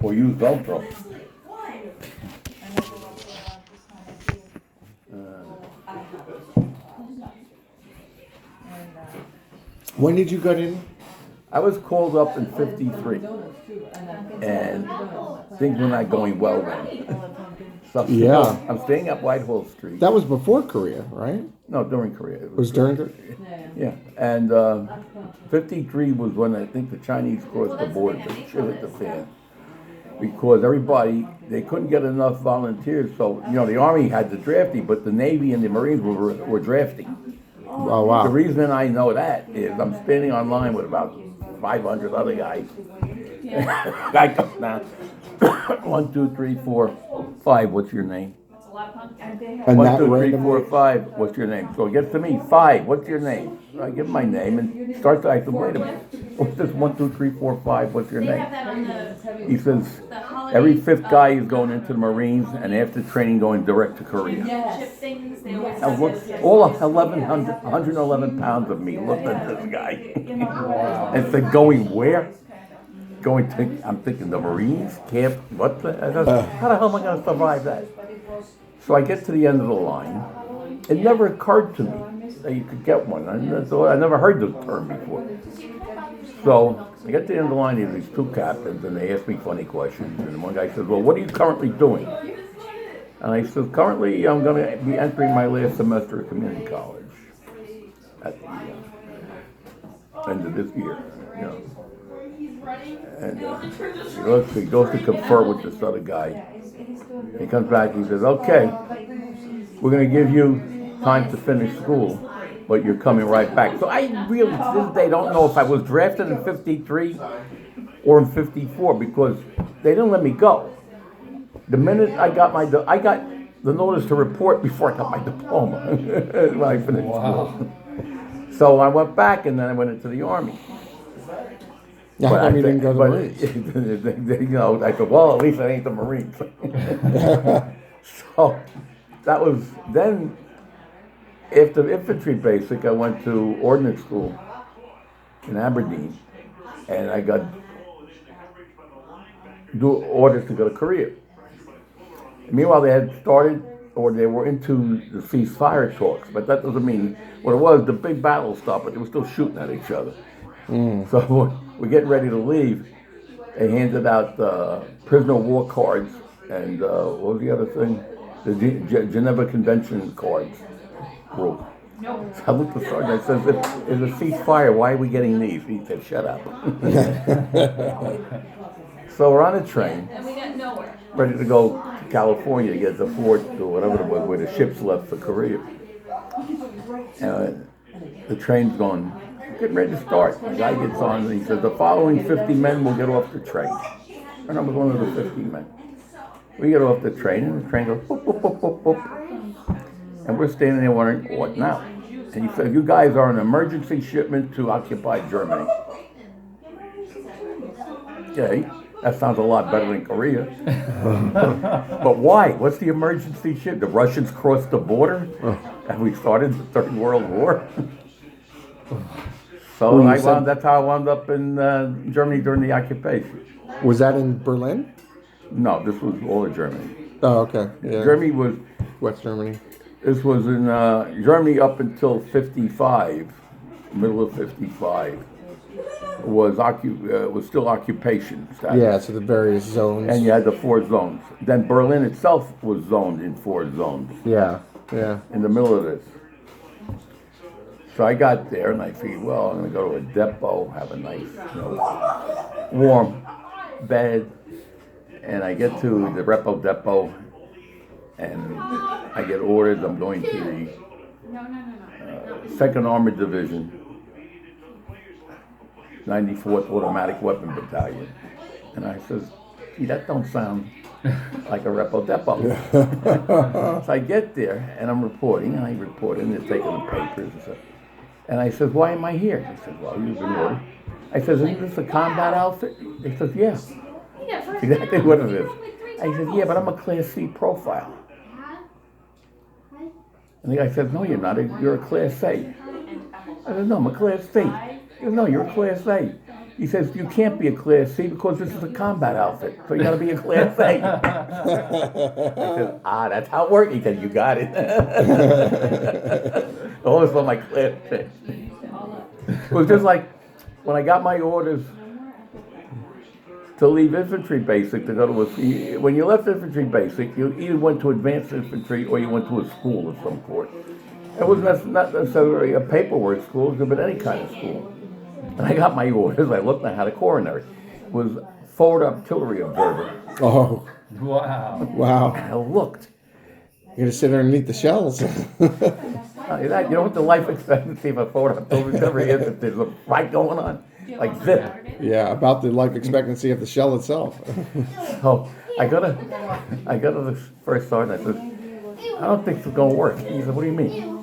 or use Velcro. When did you get in? I was called up in '53, and things were not going well then. So Yeah. I'm staying at Whitehall Street. That was before Korea, right? No, during Korea. It was during Korea? Yeah, and '53 was when I think the Chinese crossed the border to chill at the fan. Because everybody, they couldn't get enough volunteers, so, the Army had the drafting, but the Navy and the Marines were drafting. Oh, wow. The reason I know that is I'm standing online with about 500 other guys. I go now, 1, 2, 3, 4, 5, what's your name? And 1, that 2, 3, randomly, 4, 5, what's your name? So it gets to me, 5, what's your name? So I give him my name and starts to, I said, wait a minute, what's this 1, 2, 3, 4, 5, what's your name? He says, every 5th guy is going into the Marines and after training going direct to Korea. And look, all 111 pounds of me looked at this guy and said, going where? Going to, I'm thinking the Marines, camp, what the, how the hell am I going to survive that? So I get to the end of the line. It never occurred to me that you could get one. I never heard the term before. So I get to the end of the line, there's these 2 captains, and they ask me funny questions. And one guy says, well, what are you currently doing? And I said, currently I'm going to be entering my last semester of community college at the end of this year. And he goes to confer with this other guy. He comes back and he says, okay, we're going to give you time to finish school, but you're coming right back. So I really, to this day, don't know if I was drafted in '53 or in '54 because they didn't let me go. The minute I got the notice to report before I got my diploma when I finished school. So I went back and then I went into the Army. how come you didn't go to the Marines? I said, well, at least it ain't the Marines. So that was then. After infantry basic, I went to ordnance school in Aberdeen, and I got orders to go to Korea. Meanwhile, they had started, or they were into the ceasefire talks, but that doesn't mean what it was. The big battle stopped, but they were still shooting at each other. So we're getting ready to leave. They handed out prisoner of war cards and what was the other thing? The Geneva Convention cards. So I looked at the sergeant. I said, "There's a ceasefire. Why are we getting these?" He said, "Shut up." So we're on a train, And we got nowhere. ready to go to California to get to Fort or whatever it was, where the ships left for Korea. And the train's going, getting ready to start. The guy gets on and he says, the following 50 men will get off the train. And I was one of the 50 men. We get off the train and the train goes boop, boop, boop, boop, boop. And we're standing there wondering, what now? And he said, you guys are an emergency shipment to occupied Germany. Okay, that sounds a lot better than Korea. But why? What's the emergency ship? The Russians crossed the border? Have we started the Third World War? So that's how I wound up in Germany during the occupation. Was that in Berlin? No, this was all of Germany. Oh, okay. Yeah. Germany was, West Germany. this was in Germany up until 55, middle of 55, was still occupation status. Yeah, so the various zones. And you had the 4 zones. Then Berlin itself was zoned in 4 zones Yeah, yeah. in the middle of this. So I got there and I figured, well, I'm going to go to a depot, have a nice, warm bed. And I get to the repo depot and I get orders. I'm going to the 2nd Armored Division, 94th Automatic Weapon Battalion. And I says, gee, that don't sound like a repo depot. So I get there and I'm reporting, and I report and they're taking the papers and stuff. And I says, why am I here? He says, well, you've been ordered. I says, isn't this a combat outfit? He says, yeah. Exactly what it is. I said, yeah, but I'm a Class C profile. And the guy says, no, you're not. You're a Class A. I said, no, I'm a Class C. He goes, no, you're a Class A. He says, you can't be a Class C because this is a combat outfit, so you gotta be a Class A. I said, that's how it works. He said, you got it. Always on my Class C. It was just like when I got my orders to leave infantry basic to go to when you left infantry basic, you either went to advanced infantry or you went to a school of some sort. It wasn't not necessarily a paperwork school, it could have been any kind of school. And I got my orders, I looked and I had a coronary. It was forward artillery observer. Oh, Wow. wow. And I looked. You're gonna sit underneath the shells. You know what the life expectancy of a forward artillery observer is if there's a fight going on? Like zip. Yeah, about the life expectancy of the shell itself. So I go to the first sergeant. I said, I don't think it's gonna work. He said, what do you mean?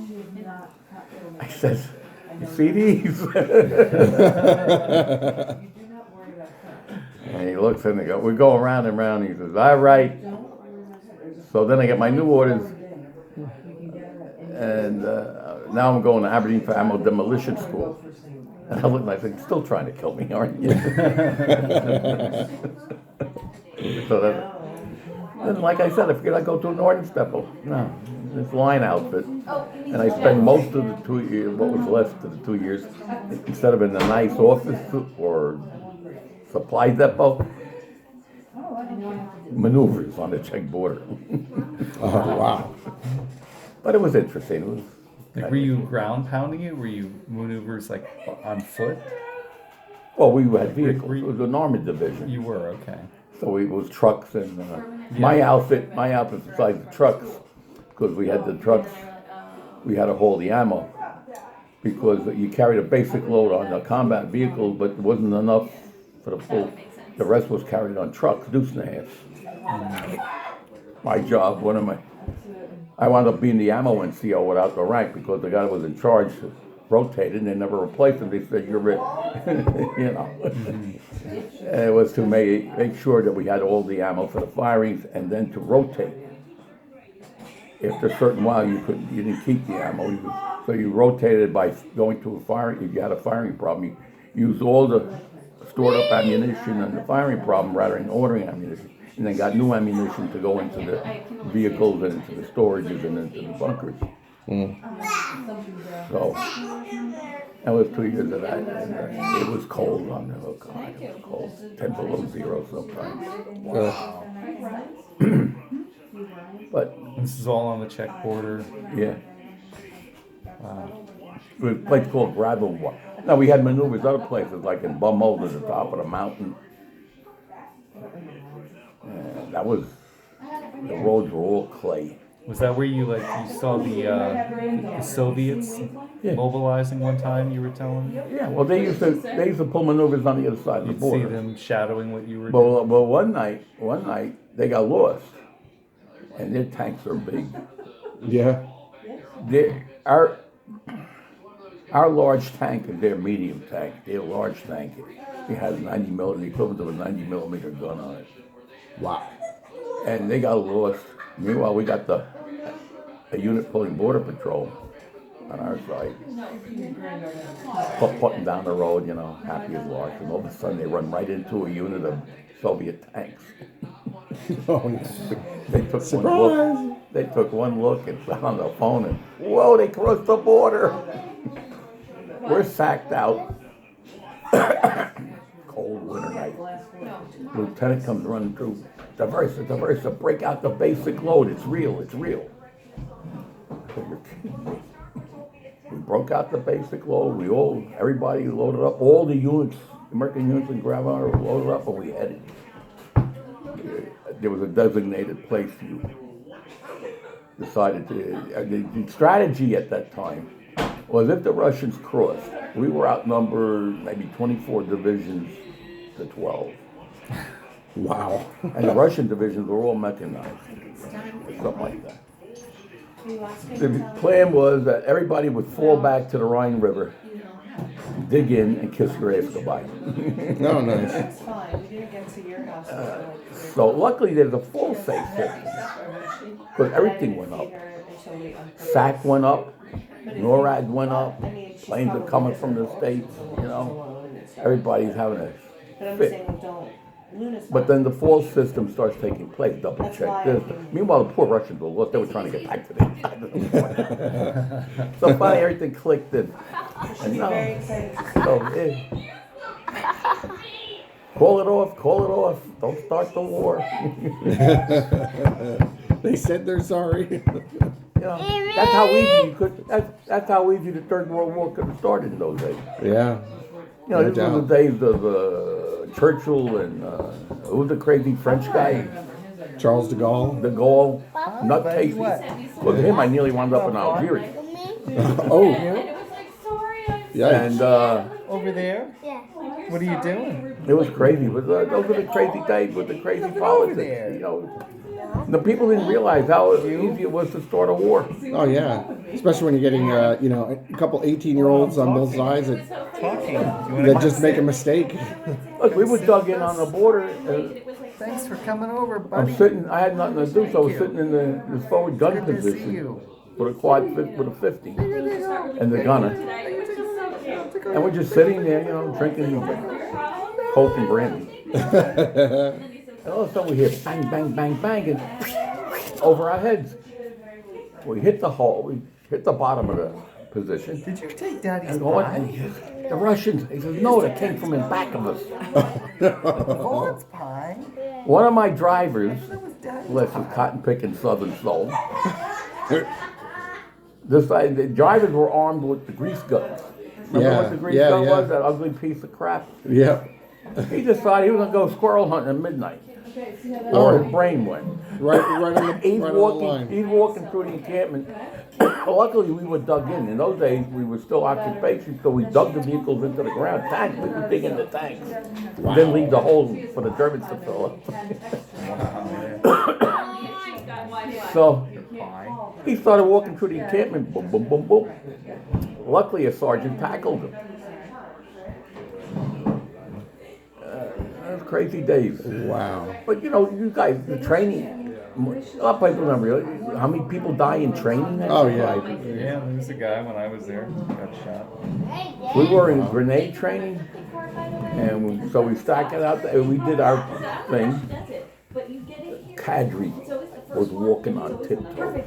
I says, you see these? And he looks and we go around and around. And he says, all right. So then I get my new orders, and now I'm going to Aberdeen for Ammo Demolition School. And I look and I think, still trying to kill me, aren't you? So then, like I said, I figured I'd go to a Northern Steppel. No, this line outfit. And I spent most of the 2 years, what was left of the 2 years, instead of in a nice office or supply depot, maneuvers on the Czech border. Oh, wow. But it was interesting. It was, Like, were you ground pounding it? Were you maneuvers like on foot? well, we had vehicles. It was an army division. You were, okay. So it was trucks and my outfit besides the trucks, because we had the trucks, we had to haul the ammo because you carried a basic load on the combat vehicle, but it wasn't enough for the full. The rest was carried on trucks, deuce and a half. My job, I wound up being the ammo NCO without the rank because the guy that was in charge rotated and they never replaced him. They said, you're it. You know. And it was to make sure that we had all the ammo for the firings and then to rotate. After a certain while, you didn't keep the ammo. So you rotated by going to a firing. If you had a firing problem, you used all the stored up ammunition and the firing problem rather than ordering ammunition. And then got new ammunition to go into the vehicles and into the storages and into the bunkers. So that was 2 years of that. And it was cold on the hook. God, it was cold. 10 below zero sometimes. But This is all on the Czech border. yeah. It was a place called Gravel. No, we had maneuvers other places like in Bumhold at the top of the mountain. And that was, the roads were all clay. Was that where you saw the Soviets mobilizing one time? You were telling me. Yeah, well, they used to pull maneuvers on the other side of the You'd see border. them shadowing what you were doing. Well, one night they got lost, and their tanks are big. Yeah. Our large tank is their medium tank. Their large tank, it has the equivalent of a 90 millimeter gun on it. Wow. And they got lost. Meanwhile, we got a unit pulling border patrol on our side, putting down the road, happy as large. And all of a sudden, they run right into a unit of Soviet tanks. Oh, no. They took one look and got on the phone and, whoa, they crossed the border. We're sacked out. Cold winter night. Lieutenant comes running through. Diversa, break out the basic load. It's real. I said, you're kidding me. We broke out the basic load. Everybody loaded up. All the units, American units in Gravel were loaded up, and we headed. There was a designated place you decided to. The strategy at that time was if the Russians crossed, we were outnumbered maybe 24 divisions to 12. Wow. And the Russian divisions were all mechanized, something like that. The plan was that everybody would fall back to the Rhine River, dig in, and kiss your ass goodbye. No, nice. That's fine, we didn't get to your house. So luckily there's a full safe system, because everything went up. SAC went up, NORAD went up, planes are coming from the States, everybody's having a But I'm fit. saying, don't, Luna's. But then the fall system starts taking place, double That's check why- this. Meanwhile, the poor Russians were lost, they were trying to get back to the So finally, everything clicked in. She'll And be now, very excited to see. so, call it off, don't start the war. They said they're sorry. You know, that's how easy you could, that's how easy the Third World War could have started in those days. Yeah. You know, No this was doubt. the days of Churchill and, who was the crazy French guy? Charles de Gaulle. De Gaulle, nutcase. Look at him, I nearly wound up in Algeria. Oh, And it was like, sorry, I'm yeah. And, Over there? Yeah. What are you doing? it was crazy, but those were the crazy days with the crazy Nothing over politics, there. you know. The people didn't realize how easy it was to start a war. Oh, yeah. Especially when you're getting, a couple 18-year-olds on both sides that, Talking. You wanna that come just make a sit? mistake. Look, we were dug in on the border, and Thanks for coming over, buddy. I'm sitting, I had nothing to do, so I was Thank you. sitting in the forward gun Good to see position you. with a with a 50 and the gunner. And we're just sitting there, you know, drinking Coke and brandy. And all of a sudden we hear bang, bang, bang, bang, and over our heads. We hit the hole, we hit the bottom of the position. Did you take Daddy's And going, pie? and he says, the Russians, he says, no, that came from in back of us. Vaugh's pie? One of my drivers, That was Daddy's bless his pie. cotton picking southern soul, the drivers were armed with the grease guns. Remember what the grease gun yeah. was? That ugly piece of crap? Yep. He decided he was going to go squirrel hunting at midnight. Or his brain went. Right on the, He's right on the walking, line. he's walking through the encampment. Luckily, we were dug in. In those days, we were still occupation, so we dug the vehicles into the ground. Tanks, we would dig in the tanks. Then leave the holes for the Germans to fill up. So he started walking through the encampment. Boom, boom, boom, boom. Luckily, a sergeant tackled him. Those crazy days. Wow. But you know, you guys, the training, a lot of people don't realize how many people die in training. Oh, yeah. Yeah, there was a guy when I was there, got shot. We were in grenade training, and so we stacked it out there. We did our thing. Cadre was walking on tiptoes.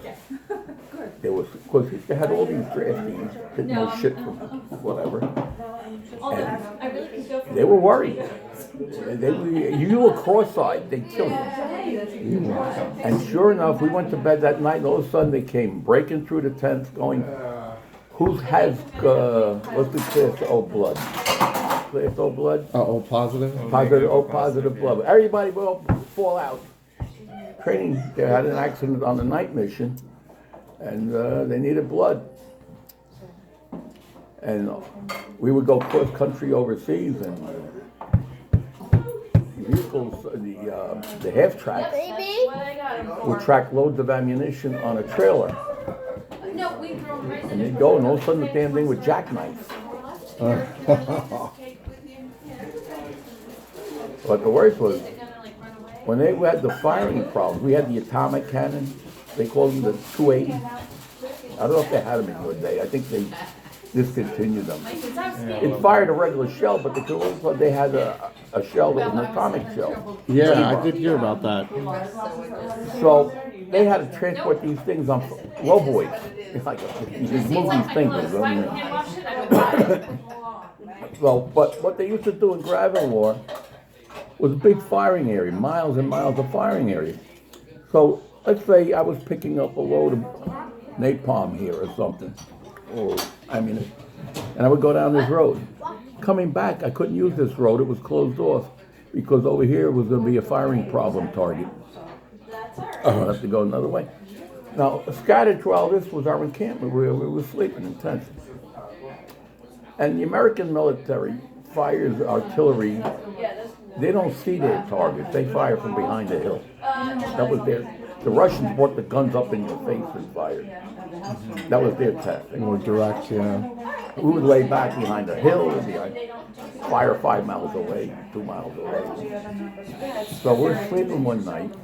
There was, of course, they had all these draftees, didn't know shit from whatever. And they were worried. You were cross-eyed, they'd kill you. And sure enough, we went to bed that night, and all of a sudden they came breaking through the tents, going, who has, what's the class O blood? Class O blood? Oh, positive? Positive, O positive blood. Everybody will fall out. Training, they had an accident on the night mission, and they needed blood. And we would go cross country overseas, and vehicles, the half tracks would track loads of ammunition on a trailer. And they'd go, and all of a sudden the damn thing would jackknife. But the worst was, when they had the firing problems, we had the atomic cannon, they called them the 280. I don't know if they had them in your day, I think they discontinued them. It fired a regular shell, but they had a shell that was an atomic shell. Yeah, I did hear about that. So they had to transport these things on lowboys. It's like these movies think of them. So, but what they used to do in Gravel War was a big firing area, miles and miles of firing area. So let's say I was picking up a load of napalm here or something, or ammunition, and I would go down this road. Coming back, I couldn't use this road; it was closed off because over here was going to be a firing problem target. I'd have to go another way. Now, scattered through all this was our encampment where we were sleeping in tents. And the American military fires artillery. They don't see their targets. They fire from behind the hill. That was their. The Russians brought the guns up in your face and fired. That was their tactic. More direct, yeah. We would lay back behind a hill and behind, fire 5 miles away, 2 miles away. So we're sleeping one night.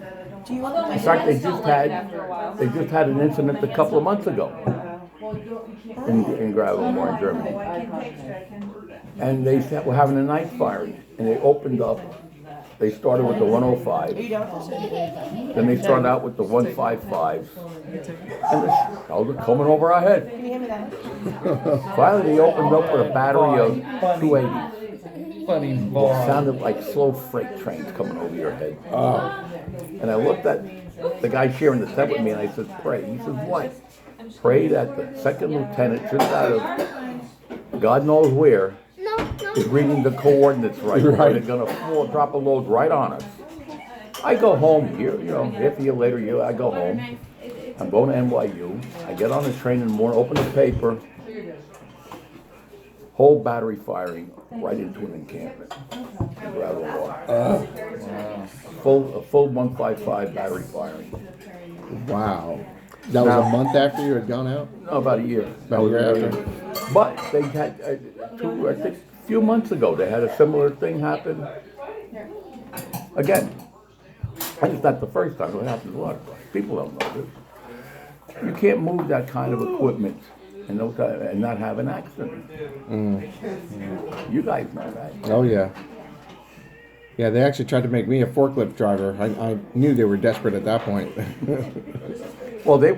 In fact, they just had an incident a couple of months ago in Gravel War in Germany. and they said, we're having a night firing, and they opened up, they started with the 105, then they started out with the 155s, and the shells are coming over our head. Can you hand me that? Finally, they opened up with a battery of 280s. Funny It ball. sounded like slow freight trains coming over your head. And I looked at the guy sharing the tent with me, and I said, pray. He says, what? Pray that the second lieutenant, just out of God knows where, is reading the coordinates right. They're gonna drop a load right on us. I go home here, half a year later, I go home. I'm going to NYU. I get on the train in the morning, open the paper, whole battery firing right into an encampment. A full 155 battery firing. Wow. That was a month after you had gone out? No, about a year. About a year after. But they had, a few months ago, they had a similar thing happen. Again, and it's not the first time, it happens a lot. People don't know this. You can't move that kind of equipment and not have an accident. You guys know that. Oh, yeah. Yeah, they actually tried to make me a forklift driver. I knew they were desperate at that point. Well, the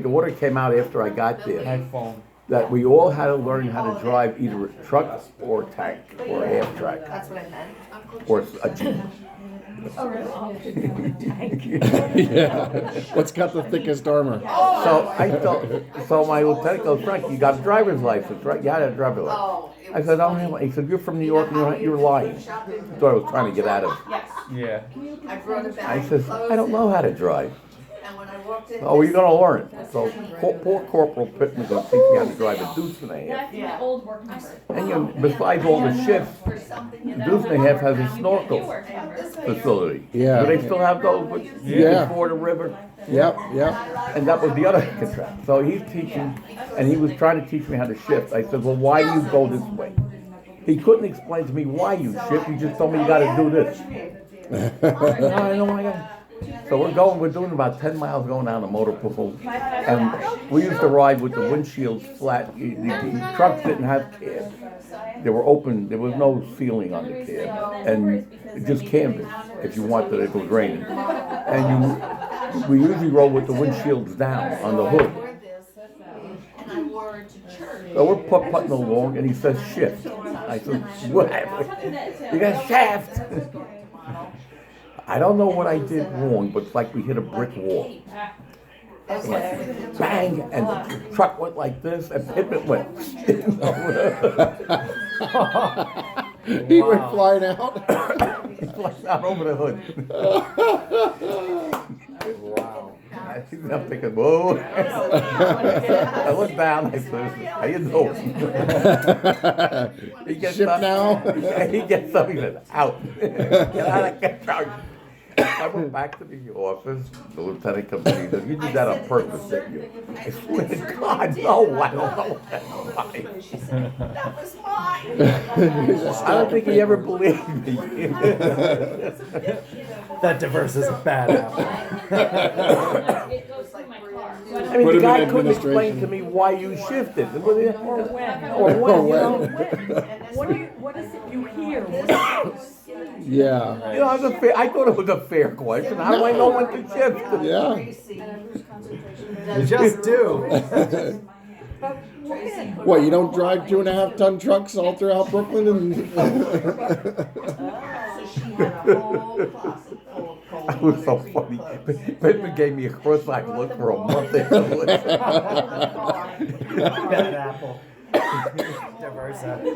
order came out after I got there, iPhone. that we all had to learn how to drive either a truck or a tank or a half track That's what I meant. or a Jeep. Yeah. What's got the thickest armor? So my lieutenant goes, Frank, you got a driver's license, right? You had a driver's license. I said, I don't have one. He said, you're from New York, and you're lying. He thought I was trying to get at him. Yeah. I said, I don't know how to drive. And when I walked in. Oh, you're gonna learn. So poor Corporal Pittman's gonna teach me how to drive a deuce and a half. That's my old work number. And besides all the shifts, Deuce and a Half has a snorkel facility. Yeah. Do they still have those Yeah. before the river? Yep. And that was the other contract. So he's teaching, and he was trying to teach me how to shift. I said, well, why do you go this way? He couldn't explain to me why you shift. He just told me you gotta do this. No, I know I got. So we're doing about 10 miles going down the motor pool. And we used to ride with the windshields flat. The trucks didn't have cabs. They were open, there was no ceiling on the cab. And just canvas if you wanted it, if it was raining. And we usually roll with the windshields down on the hood. And I wore it to church. So we're putting along, and he says shift. I said, what? You got shaft. I don't know what I did wrong, but it's like we hit a brick wall. And bang, and the truck went like this, and Pittman went. He went flying out. He flies out over the hood. Wow. I'm thinking, whoa. I looked down, I said, how you doing? He gets Ship up, now? He gets up, he said, out. Get out of the truck. I went back to the office, the lieutenant comes in, he says, you did that on purpose, didn't you? I swear to God, no, I don't know why. That was mine. I don't think he ever believed me. That diverse is a bad apple. It goes through my car. I mean, Put the him guy in couldn't explain administration. to me why you shifted. Or when. Or you when. know. What is it you hear? Yeah. You know, I thought it was a fair question. How do I know when to shift? Yeah. You just do. What, you don't drive 2.5-ton trucks all throughout Brooklyn and So she had a whole closet full of cold. It was so funny. Pittman gave me a cross-eyed look for a month afterwards. Bad apple. Diverse apple.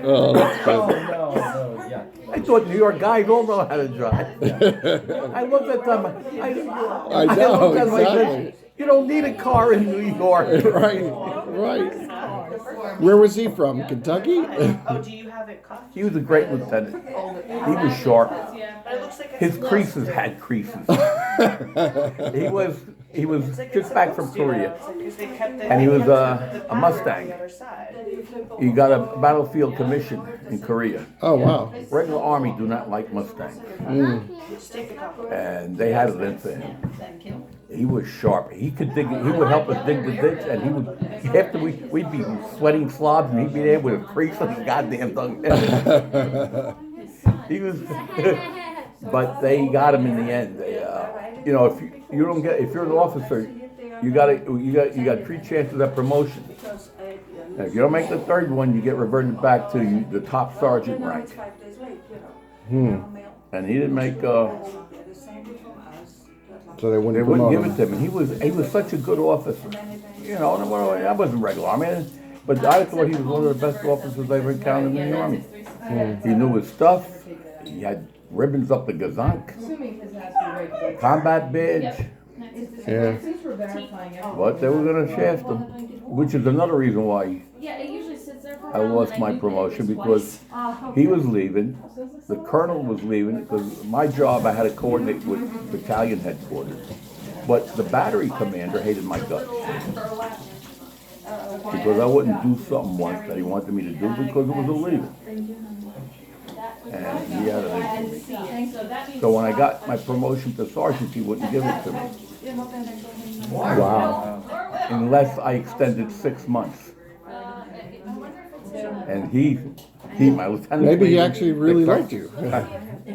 Oh, that's Oh, funny. no, yeah. I thought New York guys all know how to drive. I looked at them. I know, looked at them, I said, exactly. you don't need a car in New York. Right. Where was he from? Kentucky? Oh, do you have it cut? He was a great lieutenant. He was sharp. Yeah. But it looks like it's His loose. creases had creases. He he was just back from Korea, Because they kept the- and he was kept a the Mustang. on the other side. He got a battlefield commission in Korea. Oh wow. Regular Army do not like Mustangs, Just take the cup. and they had it in for him. He was sharp. He could dig. He would help us dig the ditch, and he would. After we'd be sweating slobs, and he'd be there with a crease on his goddamn tongue. He was. But they got him in the end. They, you know, if you don't get, if you're an officer, you got 3 chances at promotion. And if you don't make the 3rd one, you get reverted back to the top sergeant rank. And he didn't make. So they wouldn't They wouldn't promote give him. it to him. He was such a good officer. You know, I wasn't regular Army, but I thought he was one of the best officers I ever encountered in the Army. He knew his stuff. He had ribbons up the gazank, combat badge, Yeah. but they were gonna shaft him, which is another reason why Yeah, it usually sits there for I lost my promotion, because he was leaving, the colonel was leaving, because my job, I had to coordinate with battalion headquarters. But the battery commander hated my guts. Because I wouldn't do something once that he wanted me to do because it was illegal. And he had an issue with me. So when I got my promotion to sergeant, he wouldn't give it to me. Wow. Unless I extended 6 months. And my lieutenant. Maybe he leaving, actually really the col- liked you.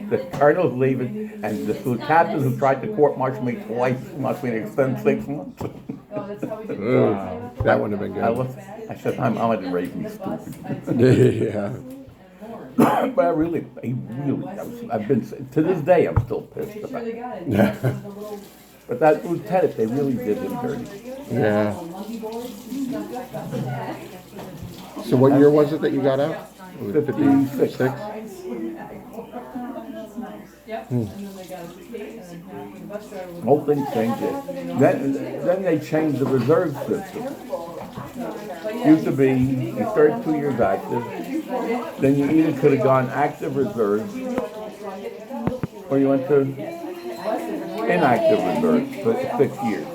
The colonel's leaving, and the captain who tried to court-martial me twice wants me to extend 6 months. Ooh, that wouldn't have been I said, I'm gonna raise me stupid. Yeah. But I've been, to this day, I'm still pissed about it. But that lieutenant, they really did him dirty. Yeah. So what year was it that you got out? 56. Whole thing changed it. Then they changed the reserve system. Used to be, you started 2 years active, then you either could have gone active reserve, or you went to inactive reserve for 6 years.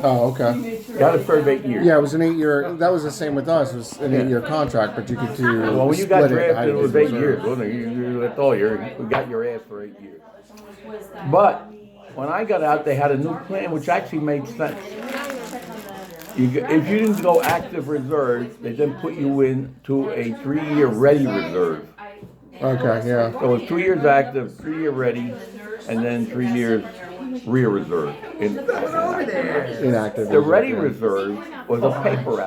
Oh, okay. You had to serve 8 years. Yeah, it was an 8-year. That was the same with us. It was an 8-year contract, but you could do. Well, when you got split drafted, it was 8 reserve. years, wasn't it? That's all, we got your ass for 8 years. But when I got out, they had a new plan, which actually made sense. If you didn't go active reserve, they then put you into a 3-year ready reserve. Okay, yeah. So it was 2 years active, 3-year ready, and then 3 years rear reserve. Inactive. The ready reserve was a paper out.